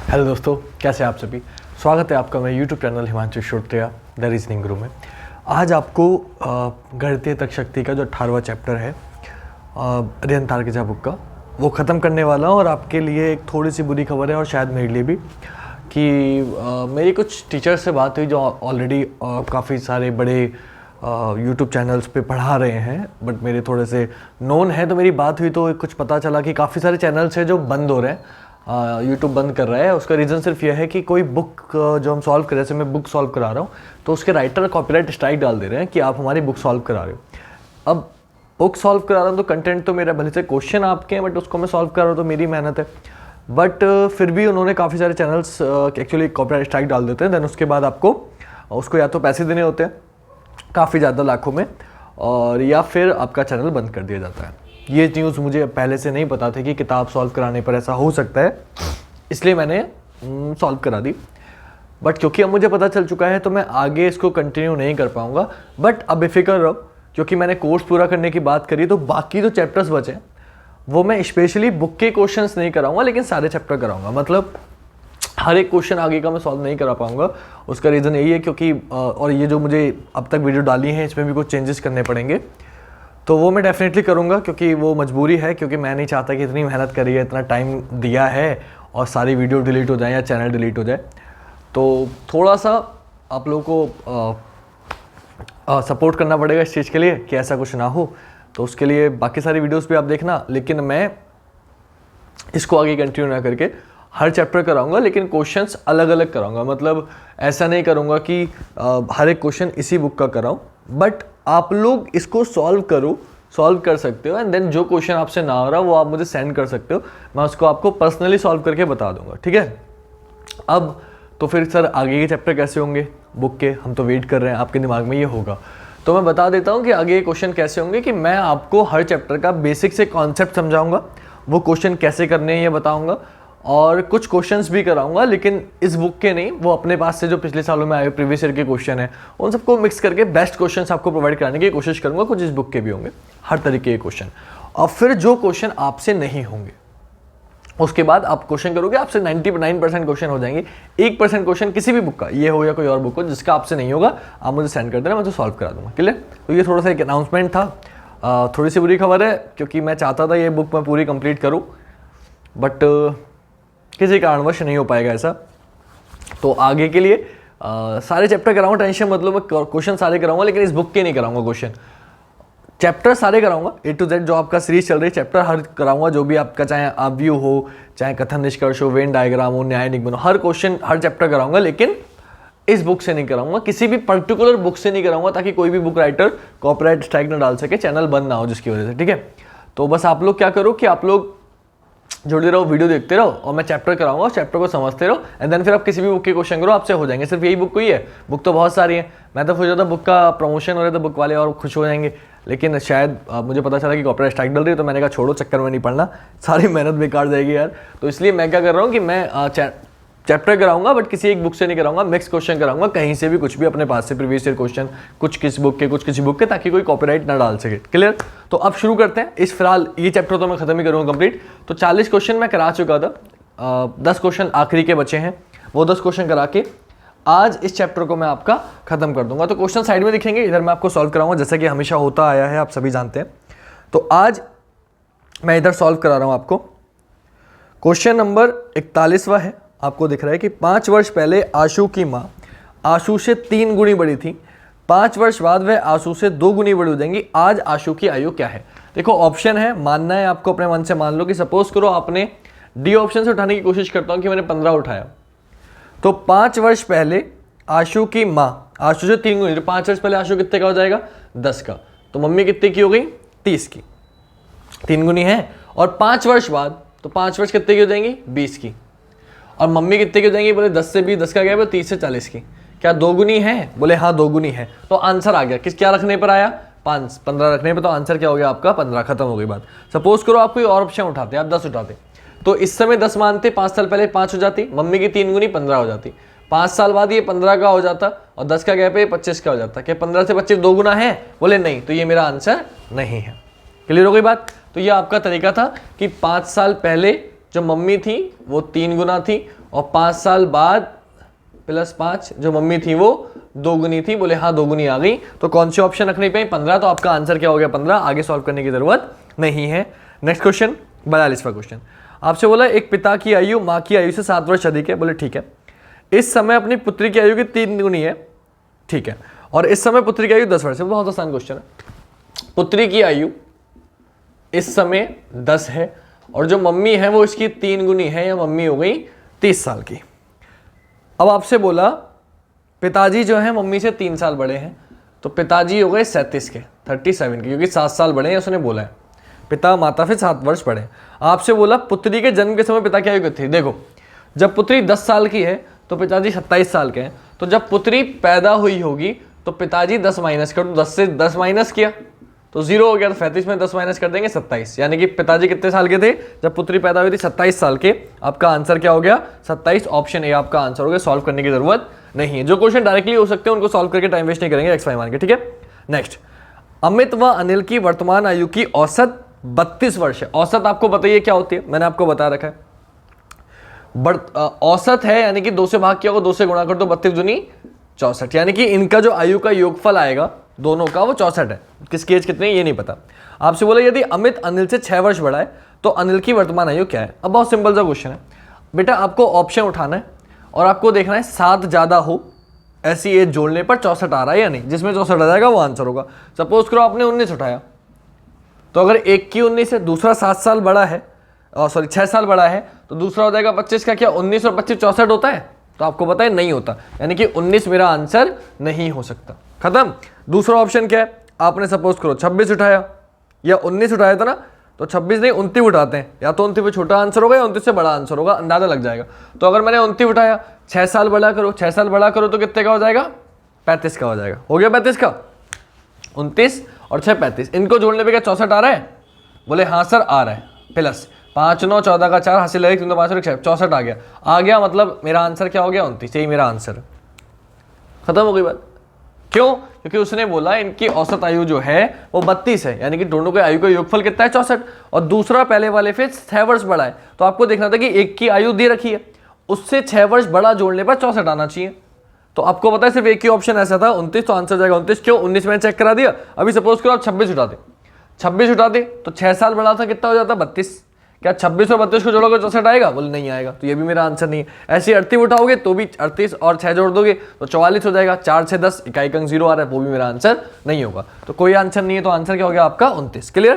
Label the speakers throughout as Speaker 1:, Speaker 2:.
Speaker 1: Hello दोस्तों, कैसे हैं आप सभी। स्वागत है आपका मेरे YouTube channel Himanshu Shrotriya the reasoning guru में। आज आपको गणितीय तर्क शक्ति का जो 18वां चैप्टर है रियन तारकेजा बुक का, वो ख़त्म करने वाला हूँ। और आपके लिए एक थोड़ी सी बुरी खबर है, और शायद मेरे लिए भी, कि मेरी कुछ टीचर्स से बात हुई जो ऑलरेडी काफ़ी सारे बड़े यूट्यूब चैनल्स पे पढ़ा रहे हैं, बट मेरे थोड़े से नोन है। तो मेरी बात हुई तो कुछ पता चला कि काफ़ी सारे चैनल्स हैं जो बंद हो रहे हैं, यूट्यूब बंद कर रहा है। उसका रीज़न सिर्फ यह है कि कोई बुक जो हम सॉल्व कर रहे हैं, जैसे मैं बुक सॉल्व करा रहा हूँ, तो उसके राइटर कॉपीराइट स्ट्राइक डाल दे रहे हैं कि आप हमारी बुक सॉल्व करा रहे हो। अब बुक सॉल्व करा रहा हूँ तो कंटेंट तो मेरा, भले से क्वेश्चन आपके हैं, बट उसको मैं सॉल्व कर रहा हूँ तो मेरी मेहनत है। बट फिर भी उन्होंने काफ़ी सारे चैनल्स एक्चुअली कॉपीराइट स्ट्राइक डाल देते हैं। देन उसके बाद आपको उसको या तो पैसे देने होते हैं काफ़ी ज़्यादा लाखों में, और या फिर आपका चैनल बंद कर दिया जाता है। ये न्यूज़ मुझे पहले से नहीं पता थी कि किताब सॉल्व कराने पर ऐसा हो सकता है, इसलिए मैंने सॉल्व करा दी। बट क्योंकि अब मुझे पता चल चुका है तो मैं आगे इसको कंटिन्यू नहीं कर पाऊँगा। बट अब बेफिक्र रहो, क्योंकि मैंने कोर्स पूरा करने की बात करी, तो बाकी जो चैप्टर्स बचे वो मैं स्पेशली बुक के क्वेश्चंस नहीं कराऊंगा, लेकिन सारे चैप्टर कराऊंगा। मतलब हर एक क्वेश्चन आगे का मैं सॉल्व नहीं करा पाऊंगा। उसका रीज़न यही है क्योंकि और ये जो मुझे अब तक वीडियो डाली है इसमें भी कुछ चेंजेस करने पड़ेंगे, तो वो मैं डेफिनेटली करूँगा, क्योंकि वो मजबूरी है। क्योंकि मैं नहीं चाहता कि इतनी मेहनत करी है, इतना टाइम दिया है, और सारी वीडियो डिलीट हो जाए या चैनल डिलीट हो जाए। तो थोड़ा सा आप लोगों को सपोर्ट करना पड़ेगा इस चीज़ के लिए कि ऐसा कुछ ना हो। तो उसके लिए बाकी सारी वीडियोस भी आप देखना, लेकिन मैं इसको आगे कंटिन्यू ना करके हर चैप्टर कराऊंगा, लेकिन क्वेश्चंस अलग अलग कराऊंगा। मतलब ऐसा नहीं करूंगा कि हर एक क्वेश्चन इसी बुक का कराऊं, बट आप लोग इसको सॉल्व कर सकते हो। एंड देन जो क्वेश्चन आपसे ना हो रहा वो आप मुझे सेंड कर सकते हो, मैं उसको आपको पर्सनली सॉल्व करके बता दूंगा, ठीक है। अब तो फिर सर आगे के चैप्टर कैसे होंगे बुक के, हम तो वेट कर रहे हैं, आपके दिमाग में ये होगा। तो मैं बता देता हूँ कि आगे क्वेश्चन कैसे होंगे, कि मैं आपको हर चैप्टर का बेसिक से कॉन्सेप्ट समझाऊंगा, वो क्वेश्चन कैसे करने हैं ये बताऊंगा, और कुछ क्वेश्चंस भी कराऊंगा, लेकिन इस बुक के नहीं, वो अपने पास से जो पिछले सालों में आए प्रीवियस ईयर के क्वेश्चन है उन सबको मिक्स करके बेस्ट क्वेश्चंस आपको प्रोवाइड कराने की कोशिश करूंगा। कुछ इस बुक के भी होंगे, हर तरीके के क्वेश्चन। और फिर जो क्वेश्चन आपसे नहीं होंगे उसके बाद आप क्वेश्चन करोगे, आपसे 99% क्वेश्चन हो जाएंगे। 1% क्वेश्चन किसी भी बुक का, ये हो या कोई और बुक हो, जिसका आपसे नहीं होगा आप मुझे सेंड कर देना, मैं तो सॉल्व करा दूंगा, क्लियर। तो ये थोड़ा सा एक अनाउंसमेंट था। थोड़ी सी बुरी खबर है, क्योंकि मैं चाहता था ये बुक मैं पूरी कंप्लीट करूँ, बट किसी कारणवश नहीं हो पाएगा ऐसा। तो आगे के लिए सारे चैप्टर कराऊंगा, टेंशन मतलब मैं क्वेश्चन सारे कराऊंगा, लेकिन इस बुक के नहीं कराऊंगा क्वेश्चन। चैप्टर सारे कराऊंगा, A to Z जो आपका सीरीज चल रही है चैप्टर हर कराऊंगा, जो भी आपका, चाहे आव्यू हो, चाहे कथन निष्कर्ष हो, वेन डायग्राम हो, न्याय निगमन हो, हर क्वेश्चन हर चैप्टर कराऊंगा, लेकिन इस बुक से नहीं कराऊंगा, किसी भी पर्टिकुलर बुक से नहीं कराऊंगा, ताकि कोई भी बुक राइटर कॉपीराइट स्ट्राइक ना डाल सके, चैनल बंद ना हो जिसकी वजह से, ठीक है। तो बस आप लोग क्या करो कि आप लोग जुड़े रहो, वीडियो देखते रहो, और मैं चैप्टर कराऊंगा, चैप्टर को समझते रहो, एंड देन फिर आप किसी भी बुक के क्वेश्चन करो, आपसे हो जाएंगे। सिर्फ यही बुक कोई है, बुक तो बहुत सारी है। मैं तो सोचा था बुक का प्रमोशन हो रहा था, बुक वाले और खुश हो जाएंगे, लेकिन शायद मुझे पता चला कि कॉपीराइट स्ट्राइक डल रही है, तो मैंने कहा छोड़ो, चक्कर में नहीं पड़ना, सारी मेहनत बेकार जाएगी यार। तो इसलिए मैं क्या कर रहा हूँ कि मैं चैप्टर कराऊंगा, बट किसी एक बुक से नहीं कराऊंगा, मिक्स क्वेश्चन कराऊंगा, कहीं से भी कुछ भी अपने पास से प्रीवियस ईयर क्वेश्चन, कुछ किस बुक के, कुछ किसी बुक के, ताकि कोई कॉपीराइट ना डाल सके, क्लियर। तो अब शुरू करते हैं। इस फिलहाल ये चैप्टर तो मैं खत्म ही करूँगा कंप्लीट। तो 40 क्वेश्चन मैं करा चुका था, 10 क्वेश्चन आखिरी के बचे हैं, वो 10 क्वेश्चन करा के आज इस चैप्टर को मैं आपका खत्म कर दूंगा। तो क्वेश्चन साइड में दिखेंगे, इधर मैं आपको सॉल्व कराऊंगा, जैसा कि हमेशा होता आया है, आप सभी जानते हैं। तो आज मैं इधर सॉल्व करा रहा हूं आपको। क्वेश्चन नंबर 41वां है, आपको दिख रहा है कि 5 वर्ष पहले आशु की माँ आशु से 3 गुनी बड़ी थी, 5 वर्ष बाद वह आशु से 2 गुनी बड़ी हो जाएंगी, आज आशु की आयु क्या है। देखो ऑप्शन है, मानना है आपको अपने मन से। मान लो कि सपोज करो आपने डी ऑप्शन से उठाने की कोशिश करता हूं कि मैंने 15 उठाया, तो 5 वर्ष पहले आशु की माँ आशु से 3 गुनी, तो 5 वर्ष पहले आशु कितने का हो जाएगा, 10 का। तो मम्मी कितने की हो गई, 30 की, 3 गुनी है। और 5 वर्ष बाद, तो 5 वर्ष कितने की हो जाएंगी, 20 की। और मम्मी कितने की हो जाएंगी, बोले 10 से 20, 10 का क्या है, 30 से 40 की। क्या 2 गुनी है, बोले हाँ 2 गुनी है। तो आंसर आ गया, किस क्या रखने पर आया, 15 रखने पर। तो आंसर क्या हो गया आपका, 15। खत्म हो गई बात। सपोज करो आप कोई और ऑप्शन उठाते, आप 10 उठाते, तो इस समय 10 मानते, 5 साल पहले 5 हो जाती, मम्मी की 3 गुनी 15 हो जाती। 5 साल बाद ये 15 का हो जाता, और 10 का गैप है 25 का हो जाता। क्या 15 से 25 2 गुना है, बोले नहीं, तो ये मेरा आंसर नहीं है। क्लियर हो गई बात। तो ये आपका तरीका था कि 5 साल पहले जो मम्मी थी वो 3 गुना थी, और 5 साल बाद प्लस 5, जो मम्मी थी वो 2 गुनी थी, बोले हाँ 2 गुनी आ गई, तो कौन सी ऑप्शन रखनी पाई? 15। तो आपका आंसर क्या हो गया? 15। आगे सॉल्व करने की जरूरत नहीं है। नेक्स्ट क्वेश्चन, 42वां क्वेश्चन। आपसे बोला एक पिता की आयु माँ की आयु से 7 वर्ष अधिक है, बोले ठीक है। इस समय अपनी पुत्री की आयु की 3 गुनी है, ठीक है, और इस समय पुत्री की आयु 10 वर्ष है। बहुत आसान क्वेश्चन है। पुत्री की आयु इस समय 10 है और जो मम्मी है वो इसकी 3 गुनी है, या मम्मी हो गई 30 साल की। अब आपसे बोला पिताजी जो है मम्मी से 3 साल बड़े हैं, तो पिताजी हो गए 37 के, 37 के, क्योंकि 7 साल बड़े हैं उसने बोला है। पिता माता से 7 वर्ष बड़े। आपसे बोला पुत्री के जन्म के समय पिता की आयु कितनी थी? देखो, जब पुत्री 10 साल की है तो पिताजी 27 साल के हैं, तो जब पुत्री पैदा हुई होगी तो पिताजी 10 माइनस कर, 10 से 10 माइनस किया तो 0 हो गया, तो 35 में 10 माइनस कर देंगे 27, यानी कि पिताजी कितने साल के थे जब पुत्री पैदा हुई थी? 27 साल के। आपका आंसर क्या हो गया? 27। ऑप्शन ए आपका आंसर हो गया। सॉल्व करने की जरूरत नहीं है। जो क्वेश्चन डायरेक्टली हो सकते हैं उनको सॉल्व करके टाइम वेस्ट नहीं करेंगे, एक्स वाई मान के, ठीक है। नेक्स्ट, अमित व अनिल की वर्तमान आयु की औसत 32 वर्ष है। औसत आपको बताइए क्या होती है, मैंने आपको बता रखा है। औसत है यानी कि 2 से भाग किया होगा, 2 से गुणा कर दो, 32 दूनी 64, यानी कि इनका जो आयु का योगफल आएगा दोनों का वो 64 है। किसकी एज कितनी है ये नहीं पता। आपसे बोला यदि अमित अनिल से 6 वर्ष बड़ा है तो अनिल की वर्तमान आयु क्या है? अब बहुत सिंपल सा क्वेश्चन है बेटा, आपको ऑप्शन उठाना है और आपको देखना है 7 ज्यादा हो ऐसी एज जोड़ने पर 64 आ रहा है या नहीं। जिसमें 64 आ जाएगा वो आंसर होगा। सपोज करो आपने 19 उठाया, तो अगर एक की 19 है, दूसरा 7 साल बड़ा है, सॉरी 6 साल बड़ा है, तो दूसरा हो जाएगा 25 का। क्या 19 और 25 64 होता है? तो आपको पता है नहीं होता, यानी कि 19 मेरा आंसर नहीं हो सकता। खत्म। दूसरा ऑप्शन क्या है? आपने सपोज करो 26 उठाया या 19 उठाया था ना, तो 26 नहीं 29 उठाते हैं, या तो 29 पे छोटा आंसर होगा या 29 से बड़ा आंसर होगा, अंदाजा लग जाएगा। तो अगर मैंने 29 उठाया, 6 साल बड़ा करो, 6 साल बड़ा करो तो कितने का हो जाएगा? 35 का हो जाएगा। हो गया 35 का। 29 और 6 35, इनको जोड़ने पे क्या 64 आ रहा है? बोले हाँ सर आ रहा है। प्लस 5 9 14 का 4 हासिल लगे, 5 और 64 आ गया। मतलब मेरा आंसर क्या हो गया? 29। यही मेरा आंसर। खत्म हो गई बात। क्यों? क्योंकि उसने बोला इनकी औसत आयु जो है वो 32 है, यानी कि दोनों के आयु का योगफल कितना है? 64, और दूसरा पहले वाले फिर 6 वर्ष बड़ा है। तो आपको देखना था कि एक की आयु दे रखी है, उससे 6 वर्ष बड़ा जोड़ने पर 64 आना चाहिए। तो आपको पता है सिर्फ एक ही ऑप्शन ऐसा था 29, तो आंसर जाएगा 29। क्यों? 19 मैंने चेक करा दिया। अभी सपोज करो आप 26 उठा दे, 26 उठा दे तो 6 साल बड़ा था, कितना हो जाता? 32। क्या 26 और 32 को जोड़ोगे 64 आएगा? बोले नहीं आएगा, तो ये भी मेरा आंसर नहीं है। ऐसे 38 उठाओगे तो भी 38 और 6 जोड़ दोगे तो 44 हो जाएगा। 4 6 10, इकाई अंक 0 आ रहा है, वो भी मेरा आंसर नहीं होगा। तो कोई आंसर नहीं है, तो आंसर क्या हो गया आपका? 29। क्लियर?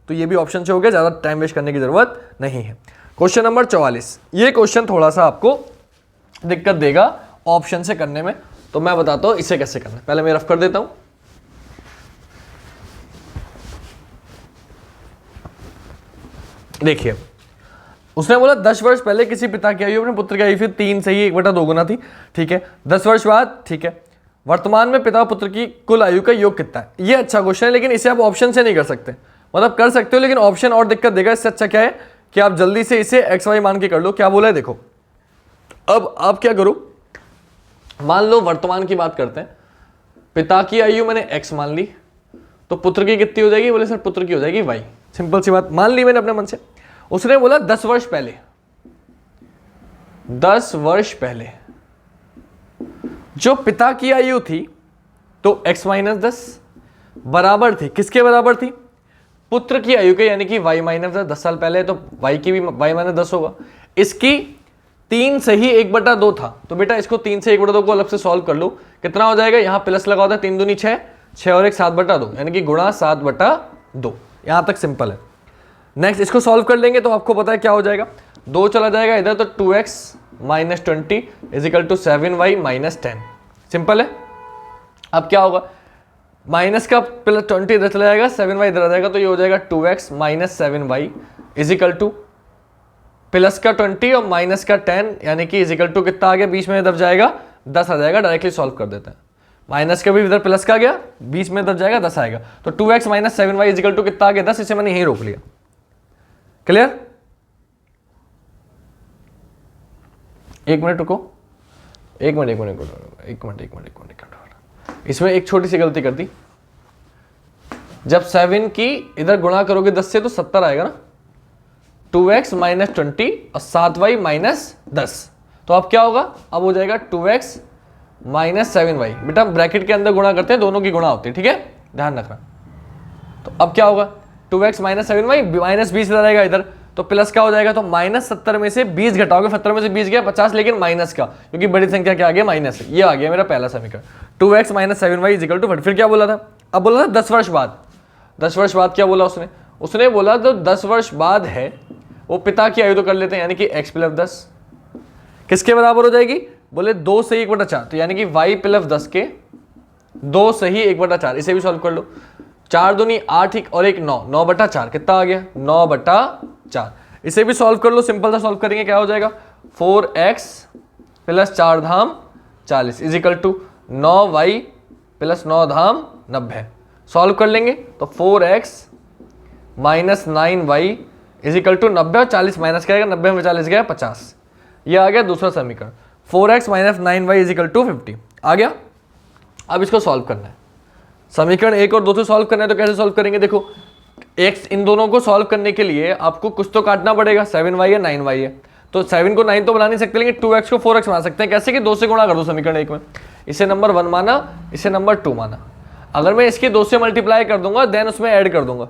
Speaker 1: तो ये भी ऑप्शन से हो गया, ज्यादा टाइम वेस्ट करने की जरूरत नहीं है। क्वेश्चन नंबर 44, ये क्वेश्चन थोड़ा सा आपको दिक्कत देगा ऑप्शन से करने में, तो मैं बताता हूं इसे कैसे करना है। पहले मैं रफ कर देता हूं। देखिए, उसने बोला 10 वर्ष पहले किसी पिता की आयु अपने पुत्र की आयु फिर 3 से ही 1/2 गुना थी, ठीक है। 10 वर्ष बाद, ठीक है, वर्तमान में पिता और पुत्र की कुल आयु का योग कितना है? ये अच्छा क्वेश्चन है, लेकिन इसे आप ऑप्शन से नहीं कर सकते। मतलब कर सकते हो लेकिन ऑप्शन और दिक्कत देगा। इससे अच्छा क्या है कि आप जल्दी से इसे एक्स वाई मान के कर लो। क्या बोला है देखो, अब आप क्या करो, मान लो वर्तमान की बात करते हैं, पिता की आयु मैंने एक्स मान ली, तो पुत्र की कितनी हो जाएगी? बोले सर पुत्र की हो जाएगी वाई। सिंपल सी बात मान ली मैंने अपने मन से। उसने बोला 10 वर्ष पहले, 10 वर्ष पहले जो पिता की आयु थी तो x माइनस 10 बराबर थी, किसके बराबर थी? पुत्र की आयु के, यानी कि y माइनस 10 साल पहले, तो y की भी y माइनस 10 होगा। इसकी 3 से ही 1/2 था, तो बेटा इसको 3 से 1/2 को अलग से सॉल्व कर लो, कितना हो जाएगा? यहां प्लस लगा होता है, 3 दूनी 6, 6 और 1 7/2, यानी कि गुणा 7/2। यहां तक सिंपल है। नेक्स्ट इसको सॉल्व कर लेंगे तो आपको पता है क्या हो जाएगा, 2 चला जाएगा इधर, तो 2x minus 20 equal to 7y minus 10। Simple है। अब क्या होगा, माइनस का प्लस 20 इधर चला जाएगा, 7y इधर आ जाएगा, तो ये हो जाएगा 2x minus 7y is equal two plus का 20 और माइनस का 10, यानी कि इजिकल टू कितना आ गया, बीच में दब जाएगा 10 आ जाएगा। डायरेक्टली सॉल्व कर देते हैं, माइनस का भी इधर प्लस का गया, बीच में दब जाएगा 10 आएगा, तो 2x minus 7y is equal to कितना आ गया 10। इसे मैंने यहीं रोक लिया। क्लियर? एक मिनट रुको, एक मिनट। इसमें एक छोटी सी गलती कर दी, जब 7 की इधर गुणा करोगे 10 से तो 70 आएगा ना, 2x माइनस 20 और 7y माइनस 10, तो अब क्या होगा, अब हो जाएगा 2x माइनस 7y। बेटा ब्रैकेट के अंदर गुणा करते हैं, दोनों की गुणा होती है, ठीक है, ध्यान रखना। तो अब क्या होगा, 2x माइनस 7y, माइनस 20 इधर आएगा इधर, तो प्लस क्या हो जाएगा, तो माइनस 70 में से 20 घटाओगे, 70 में से 20 गया 50, लेकिन माइनस का, क्योंकि बड़ी संख्या क्या आ गया, माइनस। ये आ गया मेरा पहला समीकरण, 2x minus 7y is equal to 40। फिर क्या बोला था, अब बोला था 10 वर्ष बाद। 10 वर्ष बाद क्या बोला उसने बोला तो 10 वर्ष बाद है, वो पिता की आयु तो कर लेते हैं, यानी कि x प्लस 10 किसके बराबर हो जाएगी, बोले 2 से 1/4, तो यानी कि y प्लस 10 के 2 से ही 1/4। इसे भी सॉल्व कर लो, 4 दूनी 8 और 1 9, 9/4 कितना आ गया, 9/4। इसे भी सॉल्व कर लो, सिंपल सा सॉल्व करेंगे, क्या हो जाएगा, 4x प्लस 4 धाम 40 is equal to 9y plus 9 धाम 90। सॉल्व कर लेंगे तो 4x minus 9y is equal to 90, और 40 माइनस क्या आएगा, 90 में 40 गया 50। ये आ गया दूसरा समीकरण, 4x minus 9y is equal to 50 आ गया। अब इसको सॉल्व करना है, समीकरण 1 और 2 से सॉल्व करना है, तो कैसे सॉल्व करेंगे, देखो x इन दोनों को सॉल्व करने के लिए आपको कुछ तो काटना पड़ेगा, 7y है 9y है, तो 7 को 9 तो बना नहीं सकते, लेकिन 2x को 4x बना सकते हैं। कैसे कि 2 से गुणा कर दो समीकरण 1 में, इसे नंबर 1 माना, इसे नंबर 2 माना। अगर मैं इसकी 2 से मल्टीप्लाई कर दूंगा, देन उसमें ऐड कर दूंगा,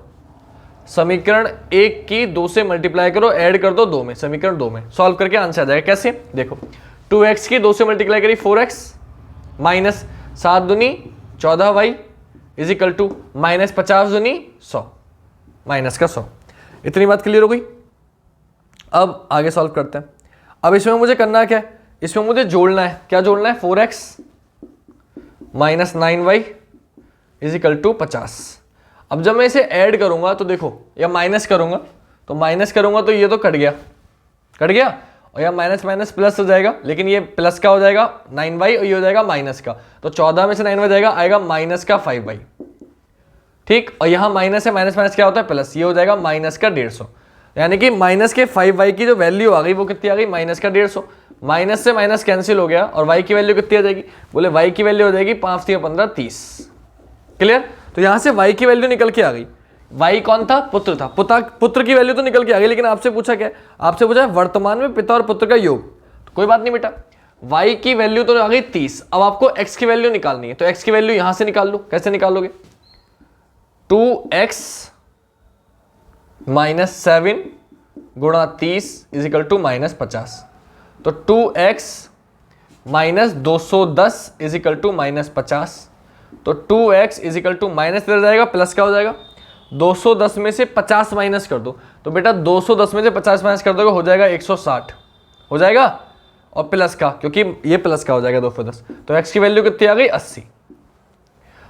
Speaker 1: समीकरण 1 की 2 से मल्टीप्लाई करो, ऐड कर दो 2 में, समीकरण 2 में सॉल्व करके आंसर आ जाएगा। कैसे, देखो 2x की 2 से मल्टीप्लाई करी 4x माइनस 7 दूनी 14y is equal to minus 50 दूनी 100, माइनस का 100। इतनी बात क्लियर हो गई। अब आगे सॉल्व करते हैं। अब इसमें मुझे करना क्या है, इसमें मुझे जोड़ना है, क्या जोड़ना है, 4x minus 9y is equal to 50। अब जब मैं इसे ऐड करूंगा तो देखो, या माइनस करूंगा तो ये तो कट गया, और या माइनस माइनस प्लस हो जाएगा, लेकिन ये प्लस का हो जाएगा 9y और ये हो जाएगा माइनस का, तो 14 में से 9y जाएगा, आएगा माइनस का 5y, ठीक। और यहाँ माइनस है, माइनस माइनस क्या होता है, प्लस, ये हो जाएगा माइनस का 150, यानी कि माइनस के 5y की जो वैल्यू आ गई वो कितनी आ गई, माइनस का 150। माइनस से माइनस कैंसिल हो गया, और y की वैल्यू कितनी आ जाएगी, बोले y की वैल्यू हो जाएगी 5 3 15 30। क्लियर, तो यहां से y की वैल्यू निकल के आ गई। y कौन था, पुत्र था, पुत्र की वैल्यू तो निकल के आ गई, लेकिन आपसे पूछा क्या है, आपसे पूछा है वर्तमान में पिता और पुत्र का योग, तो कोई बात नहीं बेटा, y की वैल्यू तो आ गई 30। अब आपको x की वैल्यू निकालनी है, तो x की वैल्यू यहां से निकाल लो। कैसे निकालोगे, 2x माइनस 7 गुणा 30 इज इक्वल टू माइनस 50, तो 2x minus 210 is equal to minus 50, तो 2x is equal to minus इधर जाएगा, प्लस का हो जाएगा, 210 में से 50 माइनस कर दो, तो बेटा 210 में से 50 माइनस कर दोगे, हो जाएगा 160 हो जाएगा, और प्लस का, क्योंकि ये प्लस का हो जाएगा 210, तो x की वैल्यू कितनी आ गई, 80।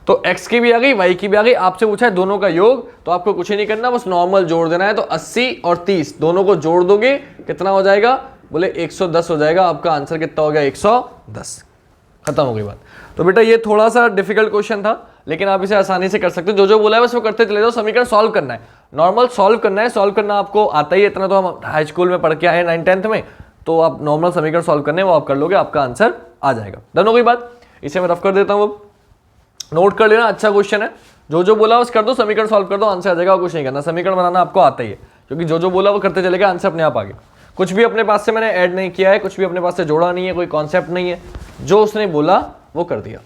Speaker 1: तो x की भी आ गई, y की भी आ गई। आपसे पूछा है दोनों का योग, तो आपको कुछ ही नहीं करना, बस नॉर्मल जोड़ देना है। तो 80 और 30 दोनों को जोड़ दोगे, कितना हो जाएगा, बोले 110 हो जाएगा। आपका आंसर कितना हो गया, 110। खत्म हो गई बात। तो बेटा ये थोड़ा सा डिफिकल्ट क्वेश्चन था, लेकिन आप इसे आसानी से कर सकते हो। जो बोला है बस वो करते चले जाओ। समीकरण सॉल्व करना है, नॉर्मल सॉल्व करना है। सॉल्व करना आपको आता ही है, इतना तो हम हाई स्कूल में पढ़ के आए 9th 10th में, तो आप नॉर्मल समीकरण सॉल्व करने वो आप कर लोगे, आपका आंसर आ जाएगा। डन हो गई बात। इसे मैं रफ कर देता हूँ, अब नोट कर लेना, अच्छा क्वेश्चन है। जो बोला बस कर दो, समीकरण सॉल्व कर दो, आंसर आ जाएगा। कुछ नहीं करना, समीकरण बनाना आपको आता ही है, क्योंकि जो बोला वो करते चलेगा, आंसर अपने आप आ गया। कुछ भी अपने पास से मैंने ऐड नहीं किया है, कुछ भी अपने पास से जोड़ा नहीं है, कोई कॉन्सेप्ट नहीं है, जो उसने बोला वो कर दिया।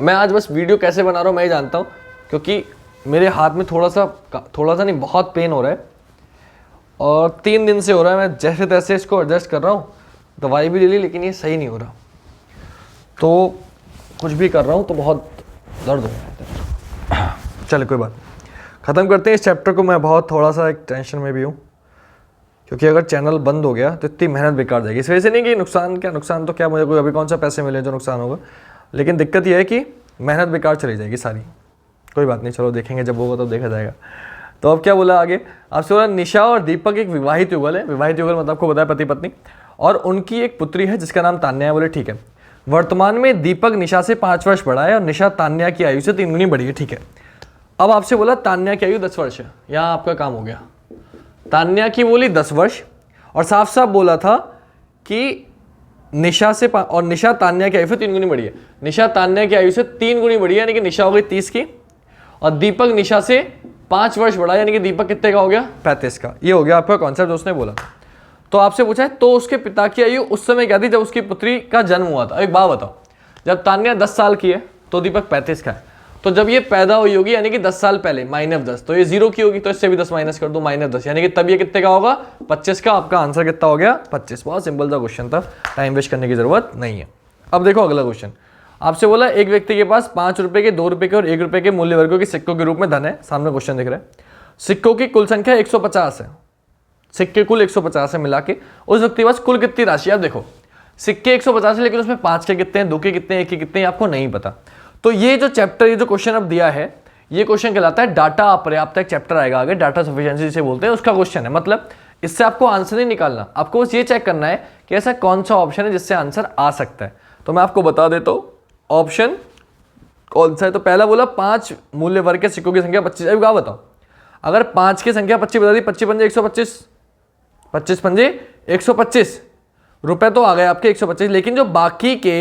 Speaker 1: मैं आज बस वीडियो कैसे बना रहा हूँ मैं ही जानता हूँ, क्योंकि मेरे हाथ में थोड़ा सा नहीं बहुत पेन हो रहा है, और 3 दिन से हो रहा है। मैं जैसे तैसे इसको एडजस्ट कर रहा हूँ, दवाई भी ले ली, लेकिन ये सही नहीं हो रहा। तो कुछ भी कर रहा हूँ तो बहुत दर्द हो रहा है। चलो कोई बात, ख़त्म करते हैं इस चैप्टर को। मैं बहुत थोड़ा सा एक टेंशन में भी हूँ, क्योंकि अगर चैनल बंद हो गया तो इतनी मेहनत बेकार जाएगी। इस वजह से नहीं कि नुकसान तो क्या, मुझे कोई अभी कौन सा पैसे मिले जो नुकसान होगा, लेकिन दिक्कत यह है कि मेहनत बेकार चली जाएगी सारी। कोई बात नहीं, चलो देखेंगे, जब होगा तब देखा जाएगा। तो अब क्या बोला आगे, आपसे बोला निशा और दीपक एक विवाहित युगल है। विवाहित युगल मतलब आपको बताया पति पत्नी, और उनकी एक पुत्री है जिसका नाम तान्या है। बोले ठीक है। वर्तमान में दीपक निशा से 5 वर्ष बड़ा है और निशा तान्या की आयु से 3 गुनी बड़ी है। ठीक है। अब आपसे बोला तान्या की आयु 10 वर्ष है। यहाँ आपका काम हो गया। तान्या की बोली 10 वर्ष, और साफ साफ बोला था कि निशा से और निशा तान्या की आयु से 3 गुनी बड़ी है। निशा तान्या की आयु से 3 गुनी बड़ी है, यानी कि निशा हो गई 30 की, और दीपक निशा से 5 वर्ष बड़ा, यानी कि दीपक कितने का हो गया, 35 का। ये हो गया आपका कॉन्सेप्ट जो उसने बोला। तो आपसे पूछा है तो उसके पिता की आयु उस समय क्या थी जब उसकी पुत्री का जन्म हुआ था। एक बात बताओ, जब तान्या 10 साल की है तो दीपक 35 का है, तो जब ये पैदा हुई होगी यानी कि 10 साल पहले -10, तो ये 0 की होगी, तो इससे भी 10 माइनस कर दो -10, यानी कि तब ये कितने का होगा 25 का। आपका आंसर कितना हो गया 25। बहुत सिंपल सा क्वेश्चन था, टाइम वेस्ट करने की जरूरत नहीं है। अब देखो अगला क्वेश्चन, आपसे बोला एक व्यक्ति के पास 5 रुपए के, 2 रुपए के और 1 रुपए के मूल्य वर्गों के सिक्कों के रूप में धन है। सामने क्वेश्चन दिख रहा है, सिक्कों की कुल संख्या 150 है, सिक्के कुल 150 है मिला के, उस व्यक्ति के पास कुल कितनी राशि। आप देखो सिक्के 150 है लेकिन उसमें 5 के कितने हैं, 2 के कितने हैं, 1 के कितने हैं, आपको नहीं पता। तो ये जो चैप्टर, ये जो क्वेश्चन अब दिया है, ये क्वेश्चन कहलाता है डाटा अपर्याप्त। एक चैप्टर आएगा आगे, डाटा सफिशिएंसी जिसे बोलते हैं, उसका क्वेश्चन है। मतलब इससे आपको आंसर नहीं निकालना, आपको बस ये चेक करना है कि ऐसा कौन सा ऑप्शन है जिससे आंसर आ सकता है। तो मैं आपको बता देता हूं ऑप्शन कौन सा है। तो पहला बोला 5 मूल्य वर्ग के सिक्कों की संख्या 25। अब क्या बताओ, अगर 5 की संख्या 25 बता दी, 25 पंजे 125, 25 पंजे 125 रुपए तो आ गए आपके 125, लेकिन जो बाकी के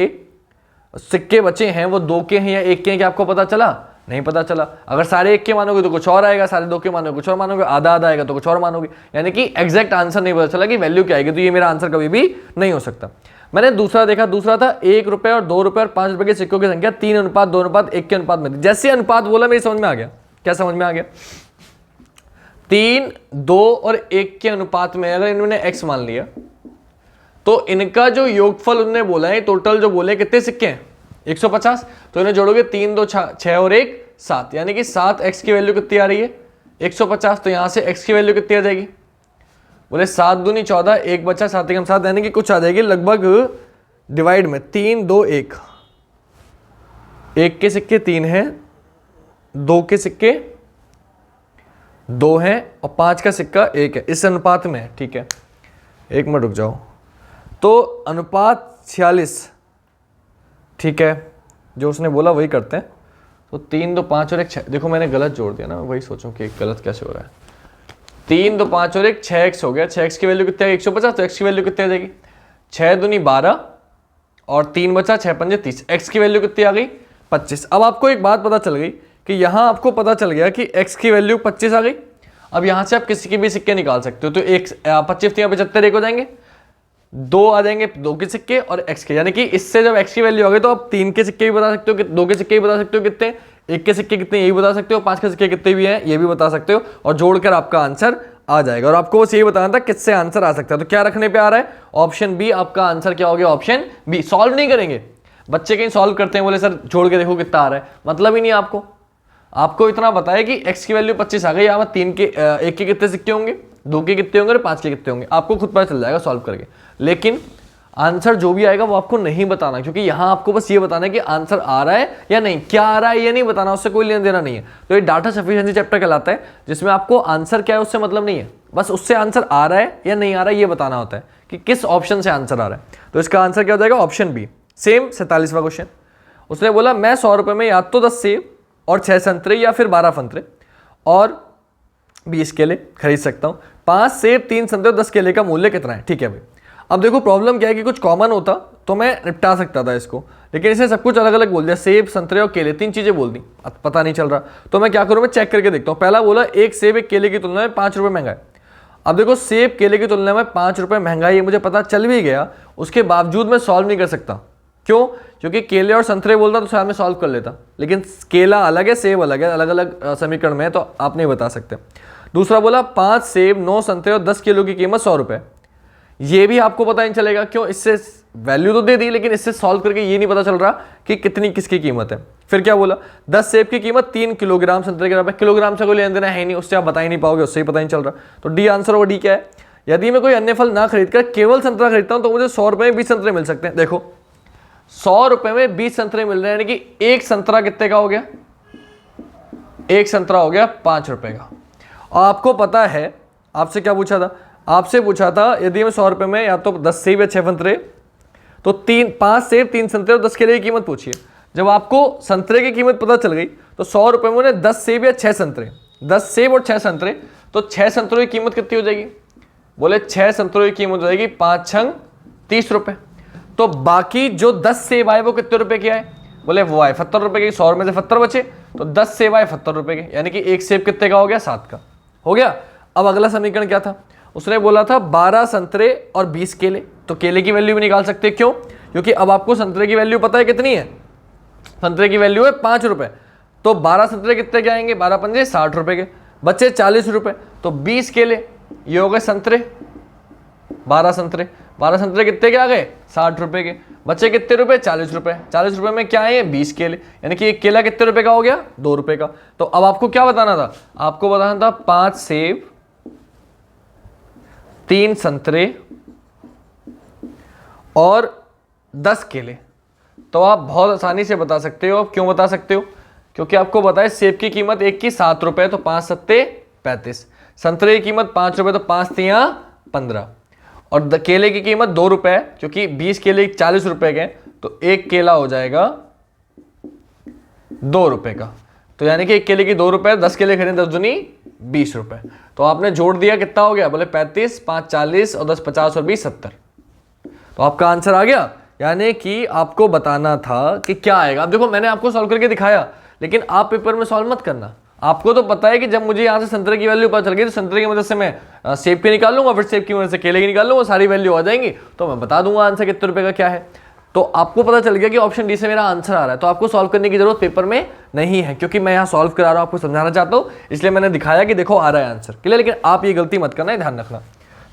Speaker 1: सिक्के बचे हैं वो 2 के हैं या 1 के हैं, क्या आपको पता चला? नहीं पता चला। अगर सारे 1 के मानोगे तो कुछ और आएगा, सारे 2 के मानोगे कुछ और मानोगे, आधा आधा आएगा तो कुछ और मानोगे, यानी कि एग्जैक्ट आंसर नहीं पता चला कि वैल्यू क्या आएगी। तो ये मेरा आंसर कभी भी नहीं हो सकता। मैंने दूसरा देखा, दूसरा था 1 रुपए और 2 रुपए और 5 रुपए के सिक्कों की संख्या 3:2:1 के अनुपात में थी। जैसे अनुपात बोला मेरी समझ में आ गया। क्या समझ में आ गया? 3, 2 और 1 के अनुपात में अगर इन्होंने x मान लिया तो इनका जो योगफल उन्होंने बोला है, टोटल जो बोले कितने सिक्के हैं 150, तो इन्हें जोड़ोगे 3, 2, 6 और 1 7, यानी कि 7x की वैल्यू कितनी आ रही है 150। तो यहां से x की वैल्यू कितनी आ जाएगी? बोले 7 दूनी 14, 1 बचा 7 एकम 7, यानी कि कुछ आ जाएगी लगभग डिवाइड में 3, 2, 1। 1 के सिक्के 3 हैं, 2 के सिक्के 2 हैं और 5 का सिक्का 1 है, इस अनुपात में है। ठीक है, 1 मिनट रुक जाओ। तो अनुपात 46, ठीक है, जो उसने बोला वही करते हैं। तो 3, 2, 5 और 1 6, देखो मैंने गलत जोड़ दिया ना, वही सोचूं कि गलत कैसे हो रहा है। 3, 2, 5 और 1 6x हो गया, 6x की वैल्यू कितनी है 150, तो x की वैल्यू कितनी आ जाएगी 6 दूनी 12 और 3 बचा 6 पंजे 30, x की वैल्यू कितनी आ गई 25। अब आपको एक बात पता चल गई कि यहां आपको पता चल गया कि x की वैल्यू 25 आ गई। अब यहां से आप किसी के भी सिक्के निकाल सकते हो, तो 25 75 1 हो जाएंगे, 2 आ जाएंगे 2 के सिक्के और x के, यानी कि इससे जब x की वैल्यू आ गई तो आप 3 के सिक्के भी बता सकते हो, 2 के सिक्के भी बता सकते हो कितने, 1 के सिक्के कितने ये भी बता सकते हो, 5 के सिक्के कितने भी हैं ये भी बता सकते हो, और जोड़कर आपका आंसर आ जाएगा। और आपको बस ये बताना था किससे आंसर आ सकता है। तो क्या रखने पे आ रहा है? ऑप्शन बी आपका आंसर क्या हो गया? Option B. सॉल्व नहीं करेंगे बच्चे, कहीं सॉल्व करते हैं बोले सर जोड़ के देखो कितना आ रहा है, मतलब ही नहीं आपको इतना बताया कि x की वैल्यू 25 आ गई, यहाँ 3 के 1 के कितने सिक्के होंगे, 2 के कितने होंगे और 5 के कितने होंगे, आपको खुद पता चल जाएगा सॉल्व करके। लेकिन आंसर जो भी आएगा वो आपको नहीं बताना, क्योंकि यहां आपको बस ये बताना है कि आंसर आ रहा है या नहीं, क्या आ रहा है ये नहीं बताना, उससे कोई लेना देना नहीं है। तो ये डाटा सफिशिएंसी चैप्टर कहलाता है, जिसमें आपको आंसर क्या है उससे मतलब नहीं है, बस उससे आंसर आ रहा है या नहीं आ रहा है ये बताना होता है कि किस ऑप्शन से आंसर आ रहा है। तो इसका आंसर क्या हो जाएगा? Option B. सेम 47वां क्वेश्चन, उसने बोला मैं 100 रुपए में या तो 10 सेब और 6 संतरे या फिर 12 संतरे और 20 केले खरीद सकता हूं। 5 सेब 3 संतरे और 10 केले का मूल्य कितना है? ठीक है भाई, अब देखो प्रॉब्लम क्या है कि कुछ कॉमन होता तो मैं निपटा सकता था इसको, लेकिन इसने सब कुछ अलग अलग बोल दिया, सेब संतरे और केले 3 चीजें बोल दी, अब पता नहीं चल रहा। तो मैं क्या करूं, मैं चेक करके देखता हूं। पहला बोला एक सेब एक केले की तुलना में 5 रुपए महंगा है। अब देखो सेब केले की तुलना में 5 रुपए महंगा है, ये मुझे पता चल भी गया, उसके बावजूद मैं सॉल्व नहीं कर सकता। क्यों? क्योंकि केले और संतरे बोलता तो शायद मैं सॉल्व कर लेता, लेकिन केला अलग है सेब अलग है, अलग अलग समीकरण में है, तो आप नहीं बता सकते। दूसरा बोला 5 सेब 9 संतरे और 10 किलो की कीमत 100 रुपए, ये भी आपको पता नहीं चलेगा। क्यों? इससे वैल्यू तो दे दी लेकिन इससे सॉल्व करके ये नहीं पता चल रहा कि कितनी किसकी कीमत है। फिर क्या बोला 10 सेब की कीमत 3 किलोग्राम, संतरे के बराबर, किलोग्राम से कोई लेना देना है नहीं, उससे आप बता ही नहीं पाओगे, उससे ही पता नहीं चल रहा। तो डी आंसर होगा। डी क्या है? यदि मैं कोई अन्य फल ना खरीद कर केवल संतरा खरीदता हूं तो मुझे 100 रुपए में 20 संतरे मिल सकते हैं। देखो 100 रुपए में 20 संतरे मिल रहे हैं, यानी कि एक संतरा कितने का हो गया? एक संतरा हो गया 5 रुपए का। और आपको पता है आपसे क्या पूछा था? आपसे पूछा था यदि मैं 100 रुपए में या तो 10 सेब या 6 संतरे, तो 5 सेब 3 संतरे और 10 केले की कीमत पूछिए। जब आपको संतरे की कीमत पता चल गई तो 100 रुपए में उन्हें 10 सेब या 6 संतरे, 10 सेब और 6 संतरे, तो 6 संतरों की कीमत कितनी हो जाएगी? बोले 6 संतरों की कीमत हो जाएगी 5 छंग 30 रुपए। तो बाकी जो 10 सेब आए वो कितने रुपए के आए? बोले वो आए 70 रुपए के। 100 में से 70 बचे तो 10 सेब आए 70 रुपए के, यानी कि एक सेब कितने का हो गया? 7 का हो गया। अब अगला समीकरण क्या था? उसने बोला था 12 संतरे और 20 केले, तो केले की वैल्यू भी निकाल सकते हैं। क्यों? क्योंकि अब आपको संतरे की वैल्यू पता है कितनी है, संतरे की वैल्यू है 5 रुपए, तो 12 संतरे कितने के आएंगे, 12 पंजे 60 रुपए के, बच्चे 40 रुपए, तो 20 केले, ये हो गए संतरे, 12 संतरे, 12 संतरे कितने के आ गए, 60 रुपए के, बच्चे कितने रुपए, 40 रुपए, 40 रुपए में क्या है, 20 केले, यानी कि एक केला कितने रुपए का हो गया, 2 रुपए का। तो अब आपको क्या बताना था, आपको बताना था 5 सेब, 3 संतरे और 10 केले। तो आप बहुत आसानी से बता सकते हो। क्यों बता सकते हो? क्योंकि आपको बताए सेब की कीमत एक की 7 रुपए, तो 5 सत्ते 35, संतरे की कीमत 5 रुपए, तो 5 तियां 15, और केले की कीमत 2 रुपए, क्योंकि 20 केले 40 रुपए के, तो एक केला हो जाएगा 2 रुपए का। तो यानी कि एक केले की 2 रुपए, 10 केले खरीदे 10 दूनी 20 रुपए। तो आपने जोड़ दिया, कितना हो गया, बोले 35, 5 40 और 10 50 और 20 70। तो आपका आंसर आ गया। यानी कि आपको बताना था कि क्या आएगा। अब देखो मैंने आपको सॉल्व करके दिखाया, लेकिन आप पेपर में सॉल्व मत करना। आपको तो पता है कि जब मुझे यहाँ से संतरे की वैल्यू पता चल गई, तो संतरे की मदद से मैं सेब की निकाल लूंगा, फिर सेब की मदद से केले की निकाल लूंगा, सारी वैल्यू आ जाएंगी, तो मैं बता दूंगा आंसर कितने रुपए का क्या है। तो आपको पता चल गया कि ऑप्शन डी से मेरा आंसर आ रहा है। तो आपको सॉल्व करने की जरूरत पेपर में नहीं है, क्योंकि मैं यहाँ सॉल्व करा रहा हूँ, आपको समझाना चाहता हूँ, इसलिए मैंने दिखाया कि देखो आ रहा है आंसर, क्लियर। लेकिन आप ये गलती मत करना, ध्यान रखना।